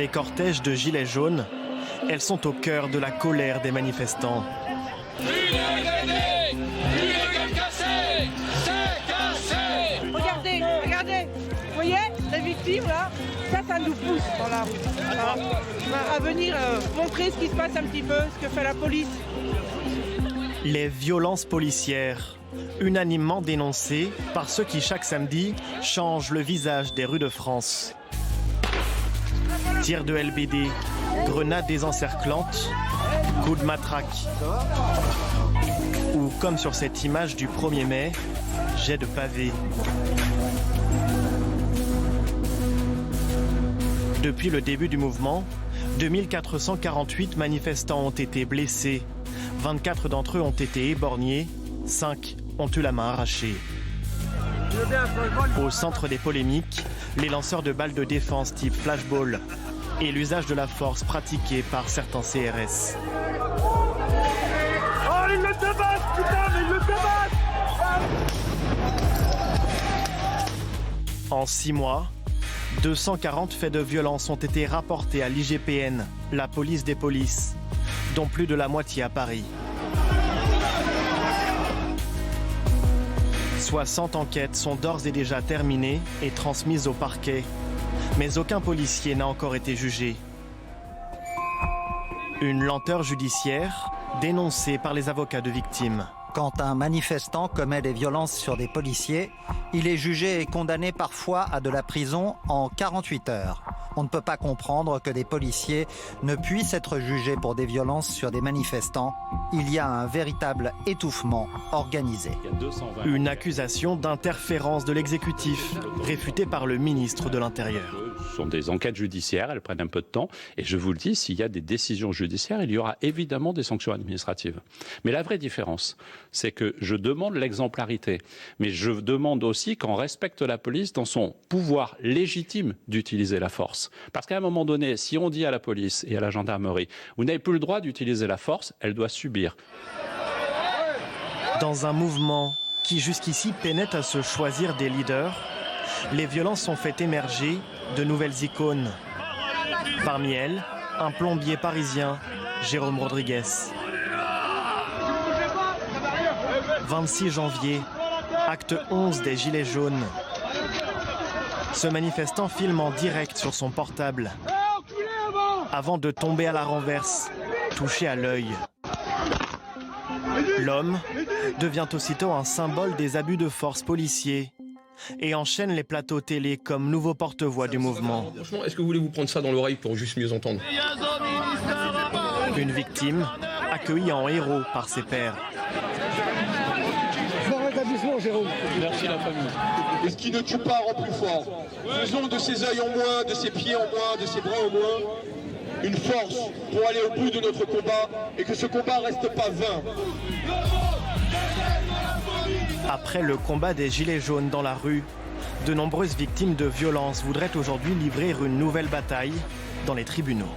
les cortèges de gilets jaunes, elles sont au cœur de la colère des manifestants. Regardez, regardez, vous voyez, les victimes là, ça nous pousse dans la rue. Alors, à venir montrer ce qui se passe un petit peu, ce que fait la police. Les violences policières, unanimement dénoncées par ceux qui chaque samedi changent le visage des rues de France. Tirs de LBD, grenades désencerclantes, coups de matraque. Ou comme sur cette image du 1er mai, jets de pavés. Depuis le début du mouvement, 2448 manifestants ont été blessés. 24 d'entre eux ont été éborgnés, 5 ont eu la main arrachée. Au centre des polémiques, les lanceurs de balles de défense type flashball et l'usage de la force pratiqué par certains CRS. Oh, ils le débattent, putain, mais ils le débattent! En 6 mois, 240 faits de violence ont été rapportés à l'IGPN, la police des polices, dont plus de la moitié à Paris. 60 enquêtes sont d'ores et déjà terminées et transmises au parquet, mais aucun policier n'a encore été jugé. Une lenteur judiciaire dénoncée par les avocats de victimes. Quand un manifestant commet des violences sur des policiers, il est jugé et condamné parfois à de la prison en 48 heures. On ne peut pas comprendre que des policiers ne puissent être jugés pour des violences sur des manifestants. Il y a un véritable étouffement organisé. Une accusation d'interférence de l'exécutif, réfutée par le ministre de l'Intérieur. Ce sont des enquêtes judiciaires, elles prennent un peu de temps. Et je vous le dis, s'il y a des décisions judiciaires, il y aura évidemment des sanctions administratives. Mais la vraie différence, c'est que je demande l'exemplarité. Mais je demande aussi qu'on respecte la police dans son pouvoir légitime d'utiliser la force. Parce qu'à un moment donné, si on dit à la police et à la gendarmerie, vous n'avez plus le droit d'utiliser la force, elle doit subir. Dans un mouvement qui jusqu'ici peinait à se choisir des leaders, les violences ont fait émerger de nouvelles icônes. Parmi elles, un plombier parisien, Jérôme Rodriguez. 26 janvier, acte 11 des Gilets jaunes. Ce manifestant filme en direct sur son portable avant de tomber à la renverse, touché à l'œil. L'homme devient aussitôt un symbole des abus de force policiers et enchaîne les plateaux télé comme nouveau porte-voix du mouvement. Franchement, est-ce que vous voulez vous prendre ça dans l'oreille pour juste mieux entendre? Une victime accueillie en héros par ses pairs. Merci la famille. Et ce qui ne tue pas rend plus fort. Faisons de ses yeux en moins, de ses pieds en moins, de ses bras en moins, une force pour aller au bout de notre combat et que ce combat reste pas vain. Après le combat des Gilets jaunes dans la rue, de nombreuses victimes de violences voudraient aujourd'hui livrer une nouvelle bataille dans les tribunaux.